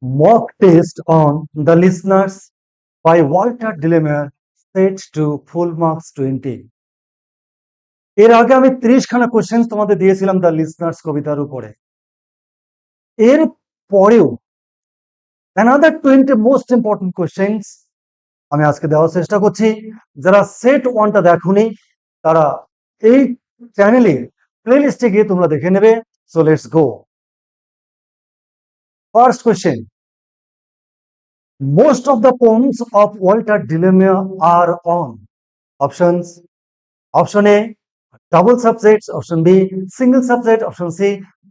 mock test on the listeners by Walter Delamere set to full marks 20. এর আগে আমি 30খানা question তোমাদের দিয়েছিলাম দ্য লিসনার্স কবিতার উপরে। এর পরেও another 20 মোস্ট ইম্পর্টেন্ট কোশ্চেন্স আমি আজকে দেওয়ার চেষ্টা করছি। যারা সেট 1টা দেখোনি তারা এই চ্যানেলে প্লেলিস্টে গিয়ে তোমরা দেখে নেবে। So let's go. First question, most of the poems of Walter Delamere are on options. Option A, double subjects. Option B, single subject. Option C,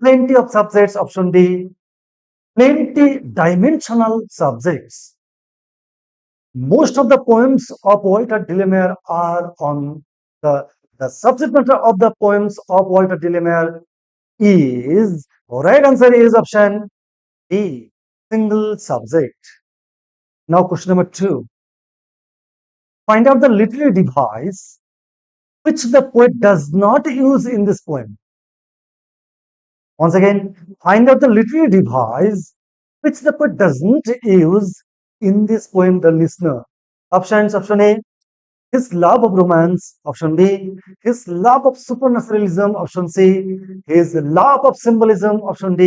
plenty of subjects. Option D, plenty dimensional subjects. Most of the poems of Walter Delamere are on the subject matter of the poems of Walter Delamere is, right answer is option D, single subject. Now question number 2. Find out the literary device which the poet does not use in this poem. Once again, find out the literary device which the poet doesn't use in this poem, the listener. Options: option A, his love of romance. Option B, his love of supernaturalism. Option C, his love of symbolism. Option D,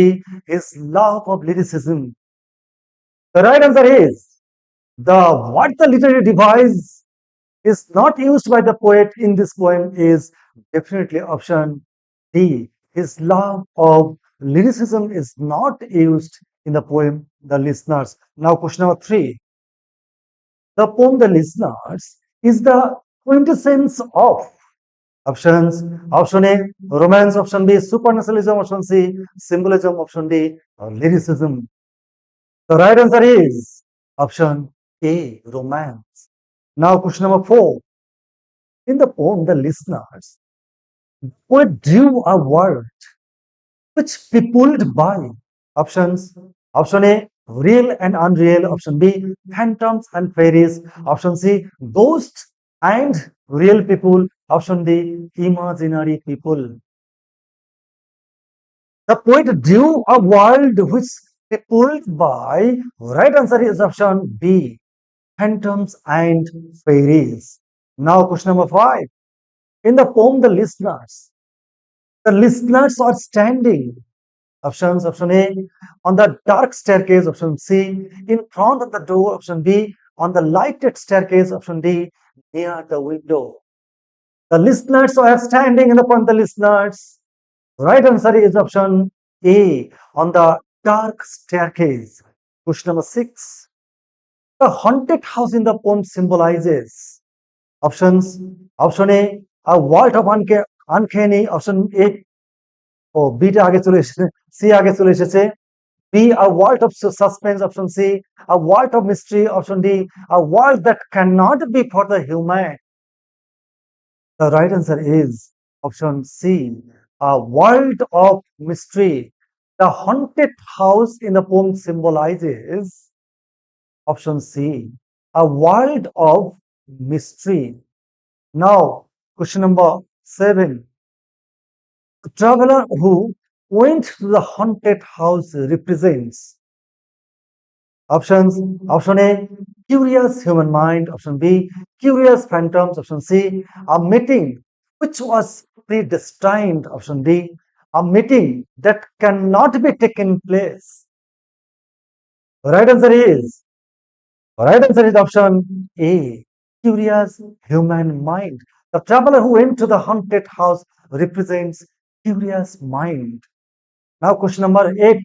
his love of lyricism. The right answer is the literary device is not used by the poet in this poem is definitely option D. His love of lyricism is not used in the poem The Listeners. Now question number 3. The poem The Listeners is the quintessence of options. Option A, romance. Option B, supernaturalism. Option C, symbolism. Option D, lyricism. The right answer is option A, romance. Now question number 4. In the poem The Listeners, poet drew a world which peopled by options. Option A, real and unreal. Option B, phantoms and fairies. Option C, ghosts and real people. Option D, imaginary people. The poet drew a world which peopled by, right answer is option B, phantoms and fairies. Now question number 5. In the poem The listeners are standing. Options: option A, on the dark staircase. Option C, in front of the door. Option B, on the lighted staircase. Option D, near the window. The listeners are standing in the poem The Listeners. Right answer is option A, on the dark staircase. Question number 6. The haunted house in the poem symbolizes options. Option A world of uncanny. Option A, B টা আগে চলে এসেছে, C আগে চলে এসেছে। B, a world of suspense. Option C, a world of mystery. Option D, a world that cannot be for the human. The right answer is option C, a world of mystery. The haunted house in the poem symbolizes option C, a world of mystery. Now, question number 7. The traveler who went to the haunted house represents options. Option A, curious human mind. Option B, curious phantoms. Option C, a meeting which was predestined. Option D, a meeting that cannot be taken place. Right answer is option A, curious human mind. The traveler who went to the haunted house represents curious mind. Now question number 8.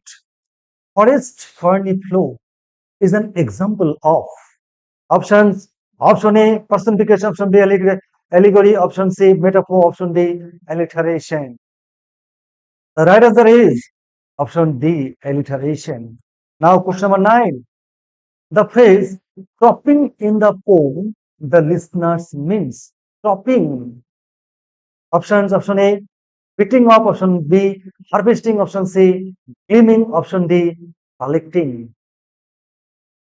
Forest ferny flow is an example of options. Option A, personification. Option B, allegory. Option C, metaphor. Option D, alliteration. The right answer is option D, alliteration. Now question number 9. The phrase cropping in the poem The Listeners means cropping. Options: option A, picking up. Option B, harvesting. Option C, gleaning. Option D, collecting.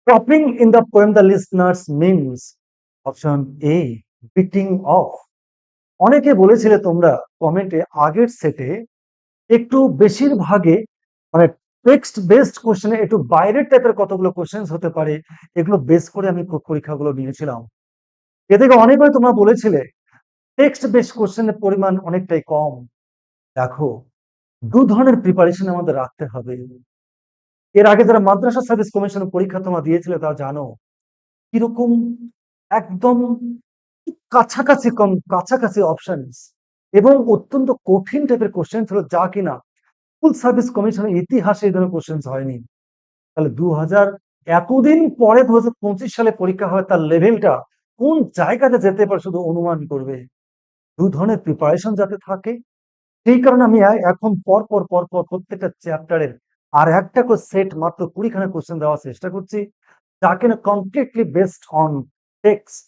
Cropping in the poem The Listeners means option A, picking off. অনেকে বলেছিলে তোমরা কমেন্টে আগের সেটে একটু বেশিরভাগে মানে text based কোশ্চেনে একটু বাইরের টাইপের কতগুলো কোশ্চেন্স হতে পারে, এগুলো বেস করে আমি পরীক্ষাগুলো নিয়েছিলাম। এ থেকে অনেকেই তোমরা বলেছিলে টেক্সট বেসড কোশ্চেনের পরিমাণ অনেকটাই কম। দেখো, দু ধরনের প্রিপারেশন আমাদের রাখতে হবে। এর আগে যারা মাদ্রাসা সার্ভিস কমিশনের পরীক্ষা তোমরা দিয়েছিলে তারা জানো কিরকম একদম কাছাকাছি অপশনস এবং অত্যন্ত কঠিন টাইপের কোশ্চেন ছিল, যা কিনা স্কুল সার্ভিস কমিশনের ইতিহাসে এই ধরনের কোশ্চেন হয়নি। তাহলে এতদিন পরে 2025 সালে পরীক্ষা হয়, তার লেভেলটা কোন জায়গাতে যেতে পারে শুধু অনুমান করবে। দু ধরনের প্রিপারেশন যাতে থাকে, সেই কারণে আমি এখন পর পর প্রত্যেকটা চ্যাপ্টারের আর একটা করে সেট মাত্র 20খানা কোশ্চেন দেওয়ার চেষ্টা করছি, যা কিনা কমপ্লিটলি বেসড অন টেক্সট,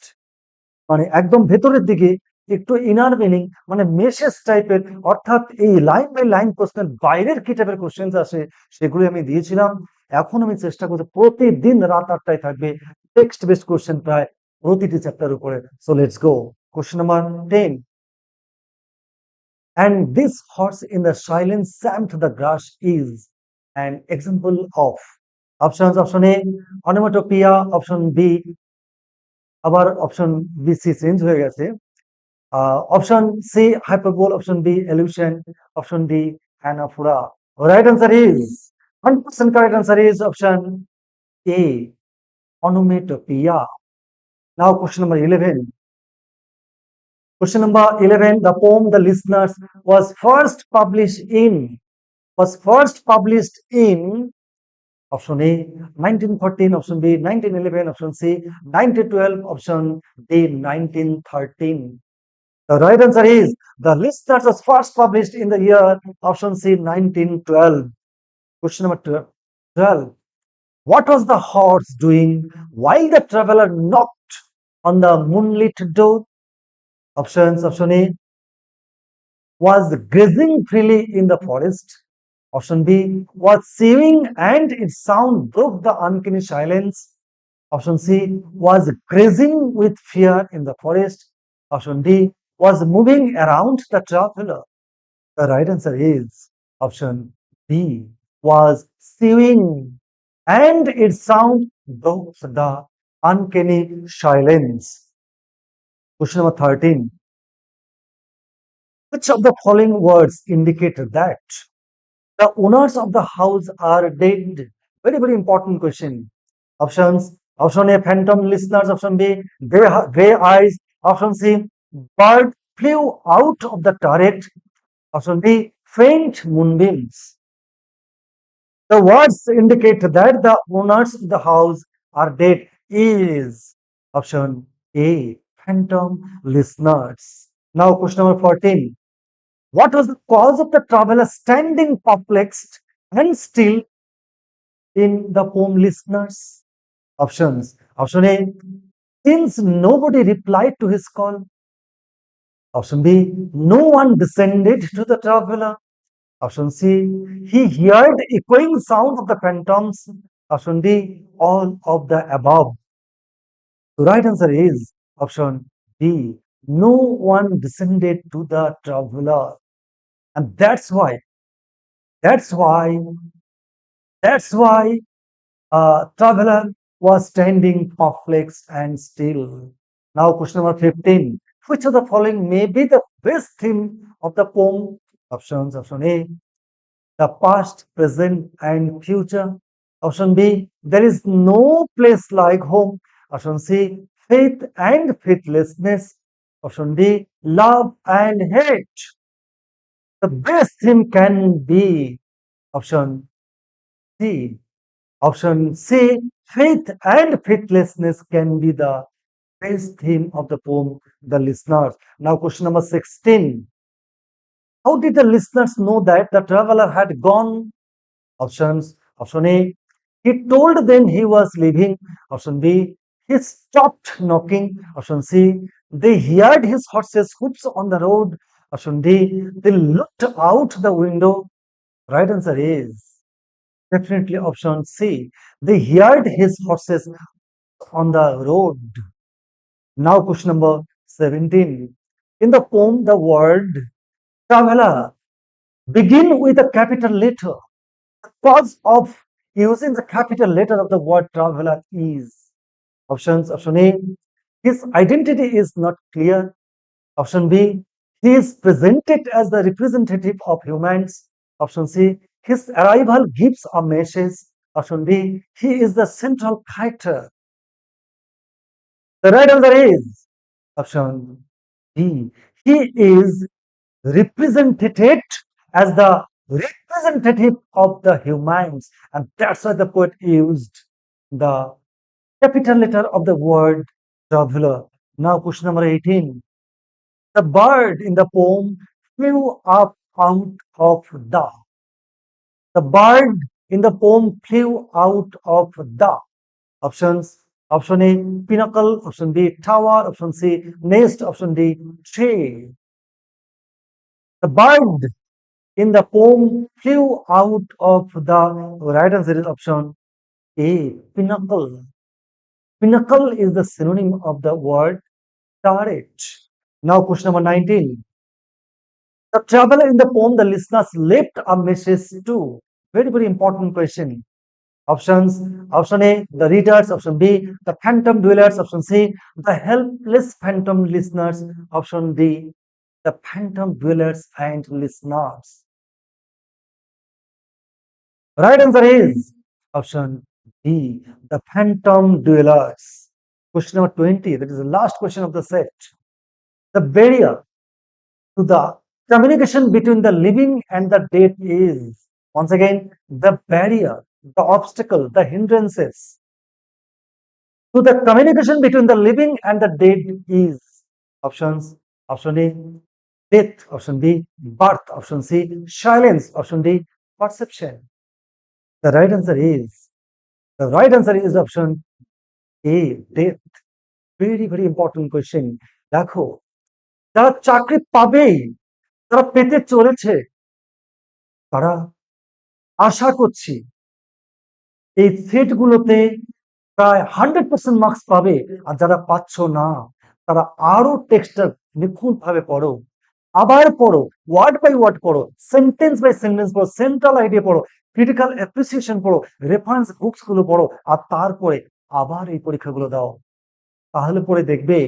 মানে একদম ভেতরের দিকে একটু ইনার মিনিং, মানে মেসেজ টাইপের, অর্থাৎ এই লাইন বাই লাইন কোশ্চেন বাইরের কি টাইপের কোশ্চেন আসে সেগুলো আমি দিয়েছিলাম। এখন আমি চেষ্টা করছি প্রতিদিন রাত 8টায় থাকবে টেক্সট বেসড কোশ্চেন প্রায় প্রতিটি চ্যাপ্টার উপরে। So let's go, question number 10. And this horse in the silence stamped the grass is an example of. Options: option A onomatopoeia, option B, আবার অপশন বি সি চেঞ্জ হয়ে গেছে, option C hyperbole, option B allusion, option D anaphora. Right answer is 100% correct answer is option A, onomatopoeia. Now question number 11. Question number 11. The poem The Listeners was first published in option A 1914, option B 1911, option C 1912, option D 1913. The right answer is The Listeners was first published in the year option C 1912. Question number 12. What was the horse doing while the traveler knocked on the moonlit door? Options: option A was grazing freely in the forest. Option B was singing and its sound broke the uncanny silence. Option C was grazing with fear in the forest. Option D was moving around the traveler. The right answer is option B, was singing and its sound broke the uncanny silence. Question number 13. Which of the following words indicate that the owners of the house are dead? Very important question. Options: option A phantom listeners, option B gray eyes, option C bird flew out of the turret, option D faint moonbeams. The words indicate that the owners of the house are dead is option A phantom listeners. Now question number 14. What was the cause of the traveler standing perplexed and still in the poem Listeners? Options: option A, since nobody replied to his call. Option B, no one descended to the traveler. Option C, he heard echoing sound of the phantoms. Option D, all of the above. The right answer is option D, no one descended to the traveler. And that's why traveler was standing perplexed and still. Now question number 15. Which of the following may be the best theme of the poem? Options: option A, the past, present and future. Option B, there is no place like home. Option C, faith and faithlessness. Option D, love and hate. The best theme can be option C. Option C, faith and faithlessness can be the best theme of the poem The Listeners. Now question number 16. How did the listeners know that the traveler had gone? Options: option A, he told them he was leaving. Option B, he stopped knocking. Option C, they heard his horse's hoofs on the road. Option D, they looked out the window. Right answer is definitely option C, they heard his horses on the road. Now question number 17. In the poem the word traveler begin with a capital letter. cause of using the capital letter of the word traveler is? Options. Option A, his identity is not clear. Option B, he is presented as the representative of humans. Option C, his arrival gives a message. Option D, he is the central character. The right answer is option D. He is represented as the representative of the humans, and that's why the poet used the capital letter of the word traveler. Now, question number 18. The bird in the poem flew up out of the. The bird in the poem flew out of the. Options. Option A, pinnacle. Option B, tower. Option C, nest. Option D, tree. The bird in the poem flew out of the. Right answer is option A, pinnacle. Pinnacle is the synonym of the word turret. Now, question number 19. The traveler in the poem, the listeners left a message to. Very, very important question. Options. Option A, the readers. Option B, the phantom dwellers. Option C, the helpless phantom listeners. Option D, the phantom dwellers and listeners. Right answer is option D, the phantom dwellers. Question number 20, that is the last question of the set. The barrier to the communication between the living and the dead is, once again, the barrier, the obstacle, the hindrances to the communication between the living and the dead is. Options. Option A, death. Option B, birth. Option C, silence. Option D, perception. The right answer is option A, death. Very, very important question. দেখো, যারা চাকরি পাবেই, যারা পেতে চলেছে, তারা আশা করছি এই সেটগুলোতে প্রায় 100% মার্কস পাবে। আর যারা পাচ্ছ না, তারা আরো টেক্সটটা নিখুঁতভাবে পড়ো, আবার পড়ো, ওয়ার্ড বাই ওয়ার্ড পড়ো, সেন্টেন্স বাই সেন্টেন্স পড়ো, সেন্ট্রাল আইডিয়া পড়ো, ক্রিটিক্যাল অ্যাপ্রিসিয়েশন পড়ো, রেফারেন্স বুকস গুলো পড়ো, আর তারপরে আবার এই পরীক্ষাগুলো দাও। তাহলে পরে দেখবে,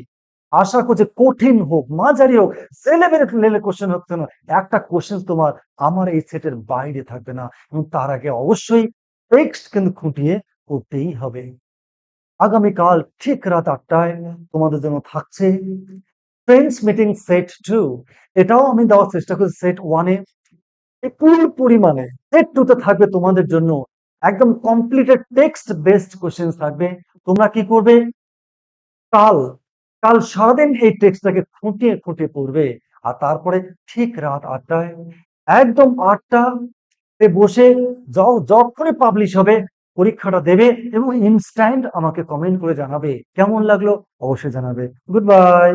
আশা করছে কঠিন হোক, মাঝারি হোক, যে লেভেলের কোশ্চেন হচ্ছে না, একটা কোশ্চেন তোমার আমার এই সেটের বাইরে থাকবে না। এবং তার আগে অবশ্যই টেক্সট কিন্তু খুঁটিয়ে করতেই হবে। আগামীকাল ঠিক রাত 8টায় তোমাদের জন্য থাকছে ফ্রেন্ডস মিটিং সেট 2। এটাও আমি দেওয়ার চেষ্টা করছি সেট 1-এ। বিপুল পরিমাণে সেট 2-তে থাকবে তোমাদের জন্য একদম কমপ্লিটেড টেক্সট বেসড কোশ্চেন থাকবে। তোমরা কি করবে, কাল সারাদিন এই টেক্সটটাকে খুঁটিয়ে খুঁটিয়ে পড়বে, আর তারপরে ঠিক রাত 8টায়, একদম 8টাতে বসে যখনই পাবলিশ হবে পরীক্ষাটা দেবে এবং ইনস্ট্যান্ট আমাকে কমেন্ট করে জানাবে কেমন লাগলো, অবশ্যই জানাবে। Good bye.